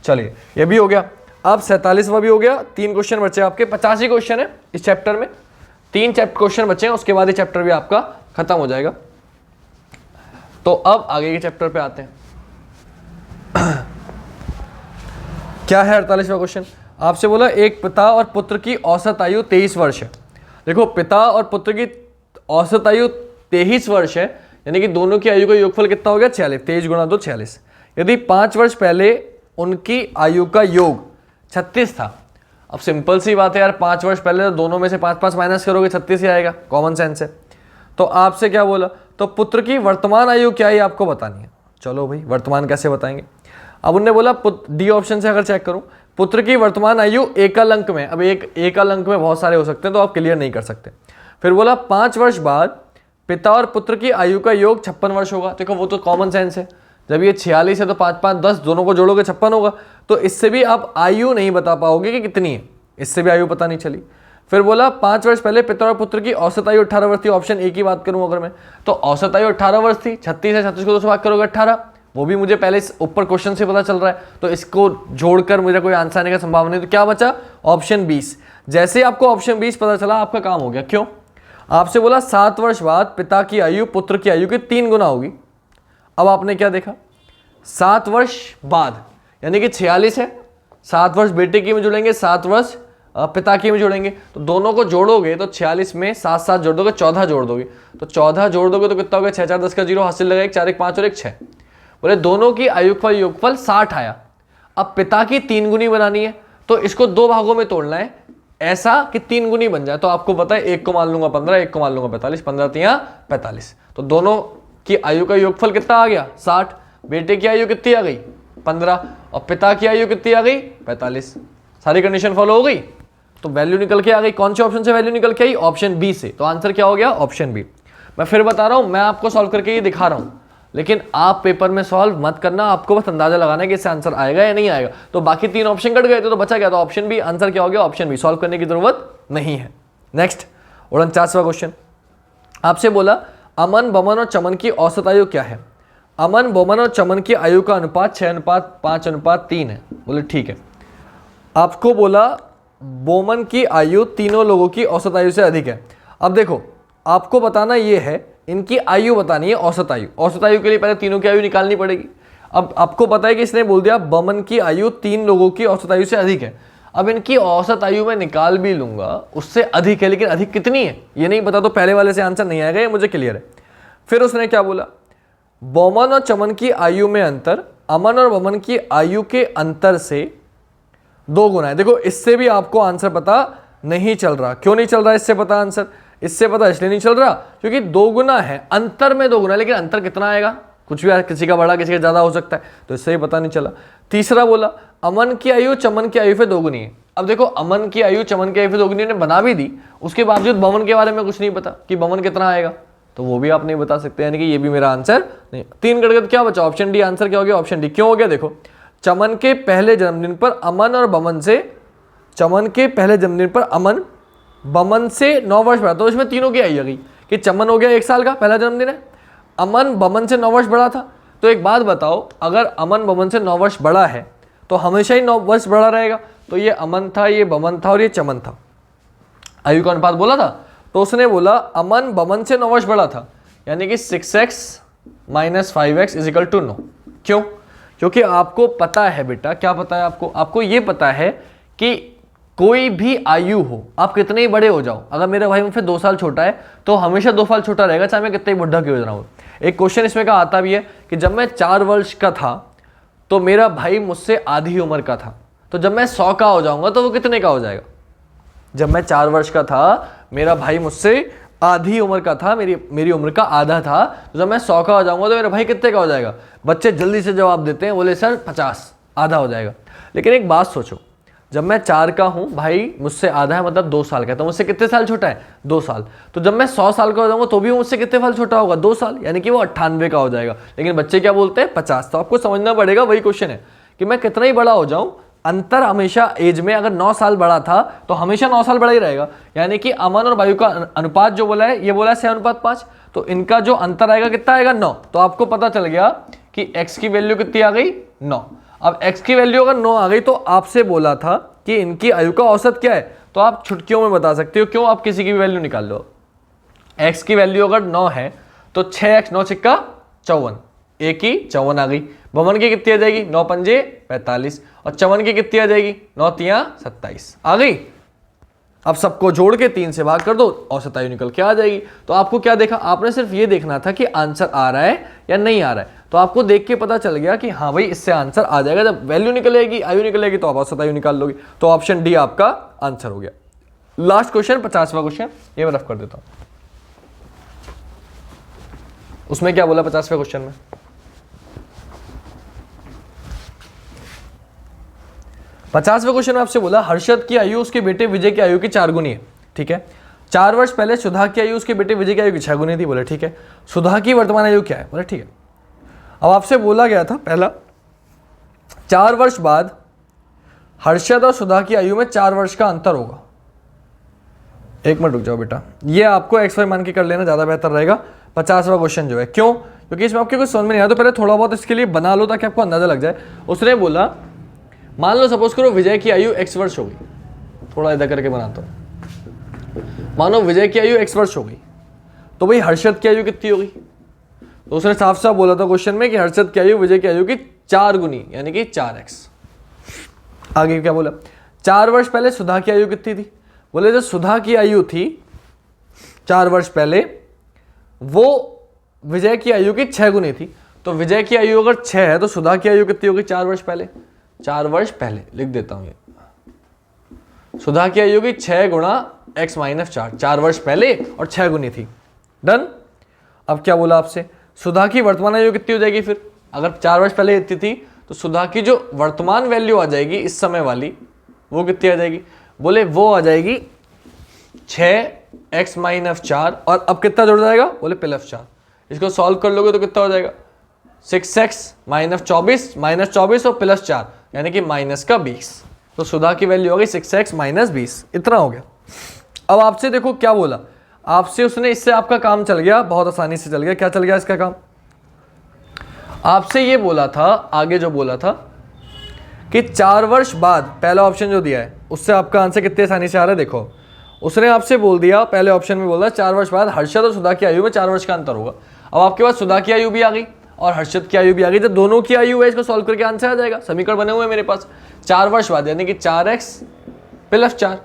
Speaker 1: चलिए ये भी हो गया। अब 47वां भी हो गया। 3 क्वेश्चन बचे आपके, 85 क्वेश्चन है इस चैप्टर में, 3 क्वेश्चन बचे हैं, उसके बाद ये चैप्टर भी आपका खत्म हो जाएगा। तो अब आगे के चैप्टर पे आते हैं। क्या है 48वां क्वेश्चन? आपसे बोला एक पिता और पुत्र की औसत आयु 23 वर्ष है। देखो पिता और पुत्र की औसत आयु 23 वर्ष है, यानी कि दोनों की आयु का योगफल कितना हो गया, 46, 23 गुणा 2 46। यदि 5 वर्ष पहले उनकी आयु का योग 36 था। अब सिंपल सी बात है यार, 5 वर्ष पहले तो दोनों में से 5 माइनस करोगे 36 ही आएगा, कॉमन सेंस है। तो आपसे क्या बोला, तो पुत्र की वर्तमान आयु क्या है आपको बतानी है। चलो भाई वर्तमान कैसे बताएंगे। अब उनने बोला डी ऑप्शन से अगर चेक करूं, पुत्र की वर्तमान आयु एकल अंक में, अब एक एकल अंक में बहुत सारे हो सकते हैं, तो आप क्लियर नहीं कर सकते। फिर बोला 5 वर्ष बाद पिता और पुत्र की आयु का योग 56 वर्ष होगा। देखो वो तो कॉमन सेंस है, जब ये 46 है तो 5 5 10 दोनों को जोड़ोगे 56 होगा। तो इससे भी आप आयु नहीं बता पाओगे कि कितनी है, इससे भी आयु पता नहीं चली। फिर बोला 5 वर्ष पहले पिता और पुत्र की औसत आयु 18 वर्ष थी। ऑप्शन ए की बात करूं अगर मैं, तो औसत आयु 18 वर्ष थी। 36 है, 36 को 2 से भाग करोगे 18, वो भी मुझे पहले ऊपर क्वेश्चन से पता चल रहा है, तो इसको जोड़कर मुझे कोई आंसर आने का संभावना नहीं। तो क्या बचा, ऑप्शन 20। जैसे ही आपको ऑप्शन 20 पता चला, आपका काम हो गया। क्यों? आपसे बोला 7 वर्ष बाद पिता की आयु पुत्र की आयु के 3 गुना होगी। अब आपने क्या देखा, 7 वर्ष बाद यानी कि 46 है, 7 वर्ष बेटे की में जोड़ेंगे, 7 वर्ष पिता की में जोड़ेंगे, तो दोनों को जोड़ोगे तो 46 में 7 7 जोड़ दोगे, 14 जोड़ दोगे, तो 14 जोड़ दोगे तो कितना हो गया, 6 4 10 का 0 हासिल लगा, 1 4 1 5 और 1 6। बोले दोनों की योगफल 60 आया। अब पिता की 3 गुनी बनानी है, तो इसको 2 भागों में तोड़ना है ऐसा कि 3 गुनी बन जाए। तो आपको पता है, एक को मान लूंगा 15, एक को मान लूंगा 45, 15 तियां 45, तो दोनों की आयु का योगफल कितना आ गया, 60। बेटे की आयु कितनी आ गई, 15, और पिता की आयु कितनी आ गई, 45। सारी कंडीशन फॉलो हो गई, तो वैल्यू निकल के आ गई। कौन से ऑप्शन से वैल्यू निकल के आई, ऑप्शन बी से। तो आंसर क्या हो गया, ऑप्शन बी। मैं फिर बता रहा हूं, मैं आपको सॉल्व करके ये दिखा रहा हूं, लेकिन आप पेपर में सॉल्व मत करना, आपको बस अंदाजा लगाना है कि इससे आंसर आएगा या नहीं आएगा। तो बाकी 3 ऑप्शन कट गए थे, तो बचा क्या, तो ऑप्शन बी। आंसर क्या हो गया, ऑप्शन बी। सॉल्व करने की जरूरत नहीं है। नेक्स्ट 49वां क्वेश्चन आपसे बोला अमन, बमन और चमन की औसत आयु क्या है। अमन, बोमन और चमन की आयु का अनुपात 6:5:3 है। बोले ठीक है। आपको बोला बोमन की आयु तीनों लोगों की औसत आयु से अधिक है। अब देखो आपको बताना ये है, इनकी आयु बतानी है, औसत आयु। औसत आयु के लिए पहले तीनों की आयु निकालनी पड़ेगी। अब आपको पता है कि इसने बोल दिया बमन की आयु 3 लोगों की औसत आयु से अधिक है। अब इनकी औसत आयु मैं निकाल भी लूंगा, उससे अधिक है, लेकिन अधिक कितनी है ये नहीं पता, तो पहले वाले से आंसर नहीं आएगा, ये मुझे क्लियर है। फिर उसने क्या बोला, बोमन और चमन की आयु में अंतर अमन और बमन की आयु के अंतर से 2 गुना है। देखो इससे भी आपको आंसर पता नहीं चल रहा। क्यों नहीं चल रहा इससे पता आंसर, इससे पता इसलिए नहीं चल रहा क्योंकि 2 गुना है, अंतर में 2 गुना, लेकिन अंतर कितना आएगा, कुछ भी, किसी का बड़ा किसी का ज्यादा हो सकता है, तो इससे ही पता नहीं चला। तीसरा बोला अमन की आयु चमन की आयु से 2 गुनी है। अब देखो अमन की आयु चमन की आयु से 2 गुनी ने बना भी दी, उसके बावजूद बमन के बारे में कुछ नहीं पता कि बमन कितना आएगा, तो वो भी आप नहीं बता सकते, यानी कि ये भी मेरा आंसर नहीं। 3 गड़गड़ क्या बचा, ऑप्शन डी। आंसर क्या हो गया, ऑप्शन डी। क्यों हो गया, देखो चमन के पहले जन्मदिन पर अमन और बमन से, चमन के पहले जन्मदिन पर अमन बमन से 9 वर्ष बड़ा, तो इसमें तीनों की आई गई कि चमन हो गया 1 साल का, पहला जन्मदिन है, अमन बमन से 9 वर्ष बड़ा था। तो एक बात बताओ, अगर अमन बमन से 9 वर्ष बड़ा है तो हमेशा ही 9 वर्ष बड़ा रहेगा। तो ये अमन था, ये बमन था और ये चमन था। आयु का अनुपात बोला था, तो उसने बोला अमन बमन से 9 वर्ष बड़ा था, यानी कि 6x - 5x = 9। क्यों? क्योंकि आपको पता है बेटा, क्या पता है आपको? आपको ये पता है कि कोई भी आयु हो, आप कितने ही बड़े हो जाओ, अगर मेरा भाई मुझसे 2 साल छोटा है तो हमेशा 2 साल छोटा रहेगा, चाहे मैं कितने ही बुढ़ा क्यों ना हो। एक क्वेश्चन इसमें का आता भी है कि जब मैं 4 वर्ष का था तो मेरा भाई मुझसे आधी उम्र का था, तो जब मैं 100 का हो जाऊंगा तो वो कितने का हो जाएगा? जब मैं 4 वर्ष का था, मेरा भाई मुझसे आधी उम्र का था, मेरी उम्र का आधा था, तो जब मैं 100 का हो जाऊंगा तो मेरा भाई कितने का हो जाएगा? बच्चे जल्दी से जवाब देते हैं, बोले सर 50, आधा हो जाएगा। लेकिन एक बात सोचो, जब मैं 4 का हूं, भाई मुझसे आधा है, मतलब 2 साल का है, तो मुझसे कितने साल छोटा है? 2 साल। तो जब मैं 100 साल का हो जाऊंगा तो भी मुझसे कितने साल छोटा होगा? 2 साल, यानी कि वो 98 का हो जाएगा। लेकिन बच्चे क्या बोलते हैं? 50। तो आपको समझना पड़ेगा, वही क्वेश्चन है कि मैं कितना ही बड़ा हो जाऊं, अंतर हमेशा एज में, अगर 9 साल बड़ा था तो हमेशा 9 साल बड़ा ही रहेगा। यानी कि अमन और वायु का अनुपात जो बोला है, ये बोला है 6:5, तो इनका जो अंतर आएगा कितना आएगा? 9। तो आपको पता चल गया कि x की वैल्यू कितनी आ गई? 9। अब x की वैल्यू अगर 9 आ गई तो आपसे बोला था कि इनकी आयु का औसत क्या है, तो आप छुटकियों में बता सकते हो। क्यों? आप किसी की भी वैल्यू निकाल लो। x की वैल्यू अगर 9 है तो 6x 9 × 54, a की 54 आ गई। बमन की कितनी आ जाएगी? 9 × 5 = 45, और चमन की कितनी आ जाएगी? 9 × 3 = 27 आ गई। अब सबको जोड़ के 3 से भाग कर दो, औसत आयु निकल के आ जाएगी। तो आपको क्या देखा? आपने सिर्फ ये देखना था कि आंसर आ रहा है या नहीं आ रहा है। तो आपको देख के पता चल गया कि हाँ भाई इससे आंसर आ जाएगा। जब वैल्यू निकलेगी, आयु निकलेगी, तो आप औसत आयु निकाल लोगे। तो ऑप्शन डी आपका आंसर हो गया। लास्ट क्वेश्चन, 50वां क्वेश्चन, ये मैं रफ कर देता हूं। उसमें क्या बोला 50वें क्वेश्चन में? 50वें क्वेश्चन में आपसे बोला हर्षद की आयु उसके बेटे विजय की आयु की 4 गुनी है। ठीक है। 4 वर्ष पहले सुधा की आयु उसके बेटे विजय की आयु की 6 गुनी थी। बोले ठीक है। सुधा की वर्तमान आयु क्या है? बोले ठीक है। अब आपसे बोला गया था पहला, 4 वर्ष बाद हर्षद और सुधा की आयु में 4 वर्ष का अंतर होगा। एक मिनट रुक जाओ बेटा, ये आपको एक्स वाई मान के कर लेना ज़्यादा बेहतर रहेगा। 50वां क्वेश्चन जो है, क्यों? क्योंकि इसमें आपके कुछ समझ में नहीं आया, तो पहले थोड़ा बहुत इसके लिए बना लो ताकि आपको अंदाजा लग जाए। उसने बोला, मान लो सपोज करो विजय की आयु x वर्ष हो गई, थोड़ा इधर करके बनाता हूँ। मानो विजय की आयु x वर्ष हो गई, तो भाई हर्षद की आयु कितनी होगी? तो उसने साफ साफ बोला था क्वेश्चन में कि हर्षद की आयु विजय की आयु की 4 गुनी, यानी कि 4x। आगे क्या बोला? 4 वर्ष पहले सुधा की आयु कितनी थी? बोले जो सुधा की आयु थी 4 वर्ष पहले, वो विजय की आयु की 6 गुनी थी। तो विजय की आयु अगर 6 है तो सुधा की आयु कितनी होगी 4 वर्ष पहले? 4 वर्ष पहले लिख देता हूं, ये सुधा की आयु की 6 × x - 4, 4 वर्ष पहले और 6 गुनी थी। डन। अब क्या बोला आपसे? सुधा की वर्तमान आयु कितनी हो जाएगी फिर? अगर 4 वर्ष पहले इतनी थी तो सुधा की जो वर्तमान वैल्यू आ जाएगी इस समय वाली, वो कितनी आ जाएगी? बोले वो आ जाएगी 6x - 4, और अब कितना जुड़ जाएगा? बोले +4। इसको सॉल्व कर लोगे तो कितना हो जाएगा? 6x - 24 -24 और +4, यानी कि -20। तो सुधा की वैल्यू हो गई 6x - 20। इतना हो गया। अब आपसे देखो क्या बोला आपसे, उसने, इससे आपका काम चल गया, बहुत आसानी से चल गया। क्या चल गया इसका काम? आपसे ये बोला था, आगे जो बोला था कि 4 वर्ष बाद, पहला ऑप्शन जो दिया है उससे आपका आंसर कितने आसानी से आ रहा है। देखो उसने आपसे बोल दिया, पहले ऑप्शन में बोला 4 वर्ष बाद हर्षद और सुधा की आयु में 4 वर्ष का अंतर होगा। अब आपके पास सुधा की आयु भी आ गई और हर्षद की आयु भी आ गई। जब दोनों की आयु है, इसको सॉल्व करके आंसर आ जाएगा। समीकरण बने हुए हैं मेरे पास। 4 वर्ष बाद यानी कि 4x + 4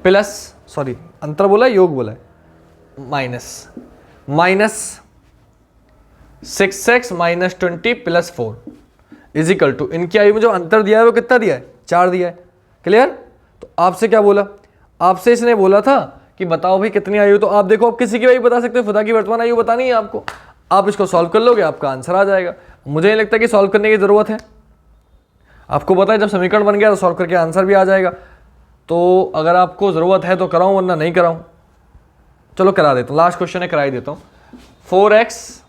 Speaker 1: प्लस, सॉरी अंतर बोला है, योग बोला है, माइनस 6x - 20 + 4 इजिकल टू, इनकी आयु में जो अंतर दिया है वो कितना दिया है? 4 दिया है। क्लियर? तो आपसे क्या बोला? आपसे इसने बोला था कि बताओ भाई कितनी आयु। तो आप देखो, आप किसी की आयु बता सकते हो, खुदा की वर्तमान आयु बतानी है आपको। आप इसको सॉल्व कर लोगे, आपका आंसर आ जाएगा। मुझे नहीं लगता कि सॉल्व करने की जरूरत है। आपको पता है जब समीकरण बन गया तो सॉल्व करके आंसर भी आ जाएगा। तो अगर आपको ज़रूरत है तो कराऊँ, वरना नहीं कराऊँ। चलो करा देता हूँ, लास्ट क्वेश्चन है, करा ही देता हूँ। 4x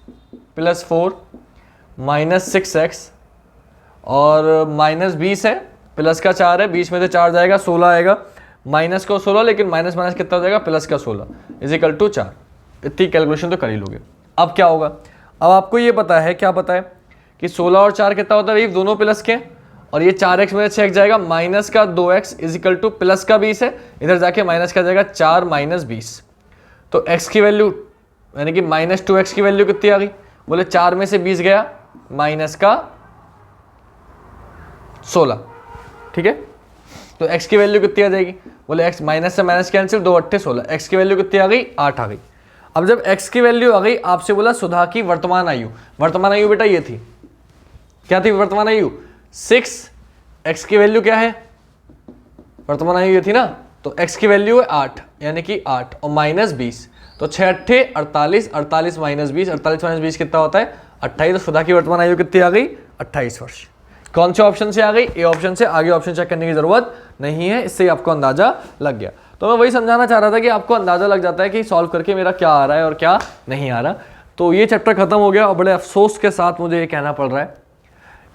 Speaker 1: + 4 - 6x और माइनस 20 है, प्लस का 4 है, 20 में से 4 जाएगा 16 आएगा, माइनस का 16, लेकिन माइनस माइनस कितना हो जाएगा, प्लस का 16 इज इक्वल टू 4। इतनी कैलकुलेशन तो कर ही लोगे। अब क्या होगा, अब आपको ये पता है, क्या पता है कि 16 और 4 कितना होता है भाई, दोनों प्लस के, और ये 4x में 6x जाएगा, माइनस का 2x is equal two plus का 20 है, इधर जाके माइनस का जाएगा 4 माइनस 20। तो x की वैल्यू यानी कि माइनस 2x की वैल्यू कितनी आ गई, बोले 4 में से 20 गया, माइनस का 16, ठीक है। तो x की वैल्यू कितनी आ जाएगी, बोले x माइनस से माइनस कैंसिल, 2 8 16, x की वैल्यू कितनी आ गई, 8 आ गई। अब जब x की वैल्यू आ गई, आपसे बोला सुधा की वर्तमान आयु, वर्तमान आयु बेटा ये थी, क्या थी वर्तमान आयु 6, x की वैल्यू क्या है, वर्तमान आयु ये थी ना, तो x की वैल्यू है 8 यानी कि 8 और माइनस 20, तो 6 8 48, 48 माइनस 20, 48 माइनस 20 कितना होता है 28। तो सुधा की वर्तमान आयु कितनी आ गई 28 वर्ष। कौन से ऑप्शन से आ गई, ए ऑप्शन से। आगे ऑप्शन चेक करने की जरूरत नहीं है, इससे आपको अंदाजा लग गया। तो मैं वही समझाना चाह रहा था कि आपको अंदाजा लग जाता है कि सॉल्व करके मेरा क्या आ रहा है और क्या नहीं आ रहा। तो ये चैप्टर खत्म हो गया और बड़े अफसोस के साथ मुझे ये कहना पड़ रहा है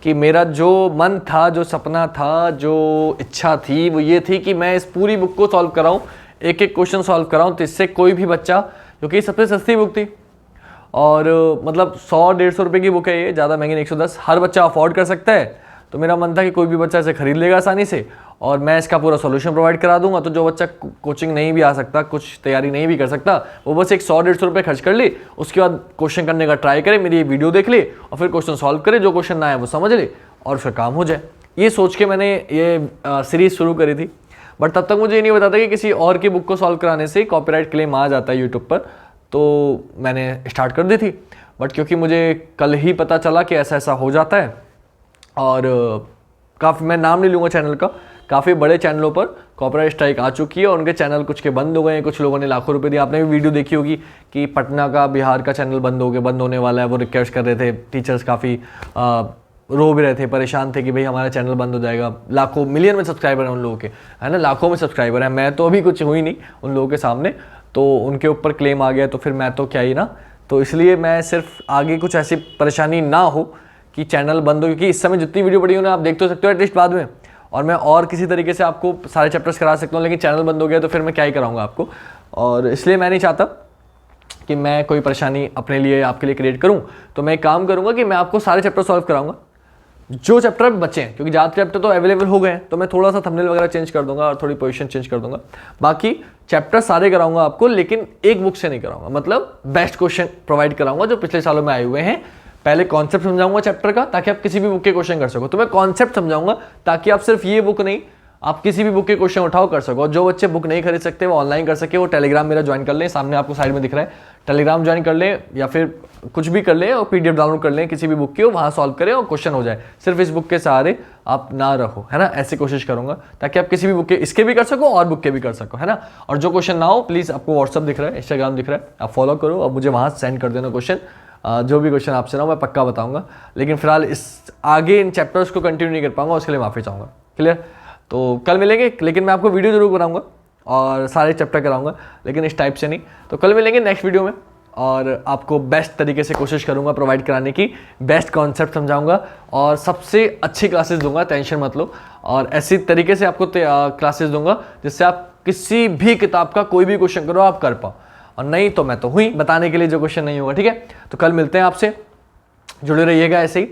Speaker 1: कि मेरा जो मन था, जो सपना था, जो इच्छा थी, वो ये थी कि मैं इस पूरी बुक को सॉल्व कराऊं, एक एक क्वेश्चन सॉल्व कराऊं, तो इससे कोई भी बच्चा, क्योंकि सबसे सस्ती बुक थी और मतलब 100-150 रुपये की बुक है ये, ज़्यादा महंगी नहीं, 110, हर बच्चा अफोर्ड कर सकता है। तो मेरा मन था कि कोई भी बच्चा इसे खरीद लेगा आसानी से और मैं इसका पूरा सॉल्यूशन प्रोवाइड करा दूंगा। तो जो बच्चा कोचिंग नहीं भी आ सकता, कुछ तैयारी नहीं भी कर सकता, वो बस एक 100-150 रुपये खर्च कर ले, उसके बाद क्वेश्चन करने का ट्राई करे, मेरी ये वीडियो देख ले और फिर क्वेश्चन सॉल्व करे, जो क्वेश्चन ना आए वो समझ ले और फिर काम हो जाए। ये सोच के मैंने ये सीरीज़ शुरू करी थी। बट तब तक मुझे ये नहीं पता था कि किसी और की बुक को सॉल्व कराने से कॉपीराइट क्लेम आ जाता है यूट्यूब पर, तो मैंने स्टार्ट कर दी थी। बट क्योंकि मुझे कल ही पता चला कि ऐसा ऐसा हो जाता है, और काफ़ी, मैं नाम नहीं लूँगा चैनल का, काफ़ी बड़े चैनलों पर कॉपीराइट स्ट्राइक आ चुकी है और उनके चैनल कुछ के बंद हो गए हैं, कुछ लोगों ने लाखों रुपए दिए। आपने भी वीडियो देखी होगी कि पटना का, बिहार का चैनल बंद होने वाला है, वो रिक्वेस्ट कर रहे थे, टीचर्स काफ़ी रो भी रहे थे, परेशान थे कि भाई हमारा चैनल बंद हो जाएगा। लाखों, मिलियन में सब्सक्राइबर हैं उन लोगों के, है ना, लाखों में सब्सक्राइबर हैं। मैं तो अभी कुछ हुई नहीं उन लोगों के सामने, तो उनके ऊपर क्लेम आ गया, तो फिर मैं तो क्या ही ना। तो इसलिए मैं सिर्फ आगे कुछ ऐसी परेशानी ना हो कि चैनल बंद हो, क्योंकि इस समय जितनी वीडियो बड़ी हो आप देख तो सकते हो एटलीस्ट बाद में, और मैं और किसी तरीके से आपको सारे चैप्टर्स करा सकता हूँ, लेकिन चैनल बंद हो गया तो फिर मैं क्या ही कराऊंगा आपको। और इसलिए मैं नहीं चाहता कि मैं कोई परेशानी अपने लिए, आपके लिए क्रिएट करूँ। तो मैं एक काम करूँगा कि मैं आपको सारे चैप्टर सॉल्व कराऊंगा जो चैप्टर बचे हैं, क्योंकि ज़्यादा चैप्टर तो अवेलेबल हो गए हैं, तो मैं थोड़ा सा थंबनेल वगैरह चेंज कर दूंगा और थोड़ी पोजीशन चेंज कर दूंगा। बाकी चैप्टर सारे कराऊंगा आपको, लेकिन एक बुक से नहीं कराऊंगा, मतलब बेस्ट क्वेश्चन प्रोवाइड कराऊंगा जो पिछले सालों में आए हुए हैं। पहले कॉन्सेप्ट समझाऊंगा चैप्टर का, ताकि आप किसी भी बुक के क्वेश्चन कर सको। तो मैं कॉन्सेप्ट समझाऊंगा ताकि आप सिर्फ ये बुक नहीं, आप किसी भी बुक के क्वेश्चन उठाओ, कर सको। और जो बच्चे बुक नहीं खरीद सकते वो ऑनलाइन कर सके, वो टेलीग्राम मेरा ज्वाइन कर लें, सामने आपको साइड में दिख रहा है, टेलीग्राम ज्वाइन कर लें, या फिर कुछ भी कर लें और पीडीएफ डाउनलोड कर लें किसी भी बुक की, वहाँ सॉल्व करें और क्वेश्चन हो जाए। सिर्फ इस बुक के सहारे आप ना रहो, है ना, ऐसी कोशिश करूंगा ताकि आप किसी भी बुक के, इसके भी कर सको और बुक के भी कर सको, है ना। और जो क्वेश्चन ना हो, प्लीज़ आपको व्हाट्सअप दिख रहा है, इंस्टाग्राम दिख रहा है, आप फॉलो करो और मुझे वहाँ सेंड कर देना क्वेश्चन। जो भी क्वेश्चन आपसे ना हो मैं पक्का बताऊंगा, लेकिन फिलहाल इस आगे इन चैप्टर्स को कंटिन्यू नहीं कर पाऊंगा, उसके लिए माफ़ी चाहूँगा। क्लियर। तो कल मिलेंगे, लेकिन मैं आपको वीडियो जरूर बनाऊंगा और सारे चैप्टर कराऊंगा, लेकिन इस टाइप से नहीं। तो कल मिलेंगे नेक्स्ट वीडियो में और आपको बेस्ट तरीके से कोशिश करूंगा प्रोवाइड कराने की, बेस्ट कॉन्सेप्ट समझाऊंगा और सबसे अच्छी क्लासेस दूंगा, टेंशन मत लो। और ऐसी तरीके से आपको क्लासेस दूंगा जिससे आप किसी भी किताब का कोई भी क्वेश्चन करो आप कर पाओ, और नहीं तो मैं तो हुई बताने के लिए जो क्वेश्चन नहीं होगा। ठीक है, तो कल मिलते हैं आपसे, जुड़े रहिएगा ऐसे ही।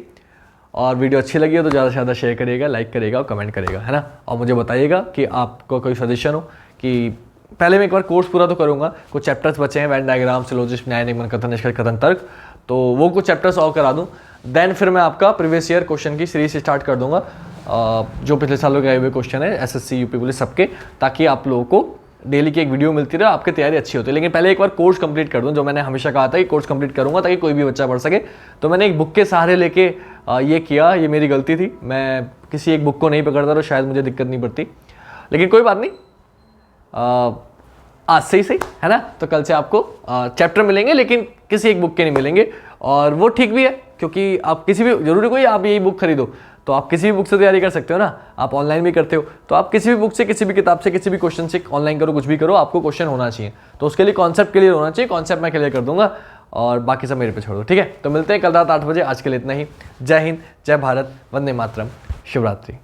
Speaker 1: और वीडियो अच्छी लगी हो तो ज़्यादा से ज़्यादा शेयर करिएगा, लाइक करिएगा और कमेंट करिएगा, है ना। और मुझे बताइएगा कि आपको कोई सजेशन हो कि पहले मैं एक बार कोर्स पूरा तो करूँगा, कुछ चैप्टर्स बचे हैं, वेन डायग्राम, सिलोजिस्ट, न्याय, निगमन, कथन, निष्कर्ष, कथन, तर्क, तो वो कुछ चैप्टर सॉल्व करा दूँ। देन फिर मैं आपका प्रीवियस ईयर क्वेश्चन की सीरीज स्टार्ट कर दूँगा, जो पिछले सालों के आए हुए क्वेश्चन है एसएससी, यूपी पुलिस सबके, ताकि आप लोगों को डेली की एक वीडियो मिलती रहे, आपकी तैयारी अच्छी होती है। लेकिन पहले एक बार कोर्स कंप्लीट कर दूं, जो मैंने हमेशा कहा था कि कोर्स कंप्लीट करूंगा ताकि कोई भी बच्चा पढ़ सके। तो मैंने एक बुक के सहारे लेके ये किया, ये मेरी गलती थी, मैं किसी एक बुक को नहीं पकड़ता तो शायद मुझे दिक्कत नहीं पड़ती, लेकिन कोई बात नहीं, आज से ही सही, है ना। तो कल से आपको चैप्टर मिलेंगे, लेकिन किसी एक बुक के नहीं मिलेंगे, और वो ठीक भी है, क्योंकि आप किसी भी, जरूरी कोई आप यही बुक खरीदो, तो आप किसी भी बुक से तैयारी कर सकते हो ना, आप ऑनलाइन भी करते हो, तो आप किसी भी बुक से, किसी भी किताब से, किसी भी क्वेश्चन से ऑनलाइन करो, कुछ भी करो, आपको क्वेश्चन होना चाहिए। तो उसके लिए कॉन्सेप्ट क्लियर होना चाहिए, कॉन्सेप्ट मैं क्लियर कर दूंगा और बाकी सब मेरे पे छोड़ दो, ठीक है। तो मिलते हैं कल रात 8 बजे। आज के लिए इतना ही। जय हिंद, जय भारत, वंदे मातरम, शिवरात्रि।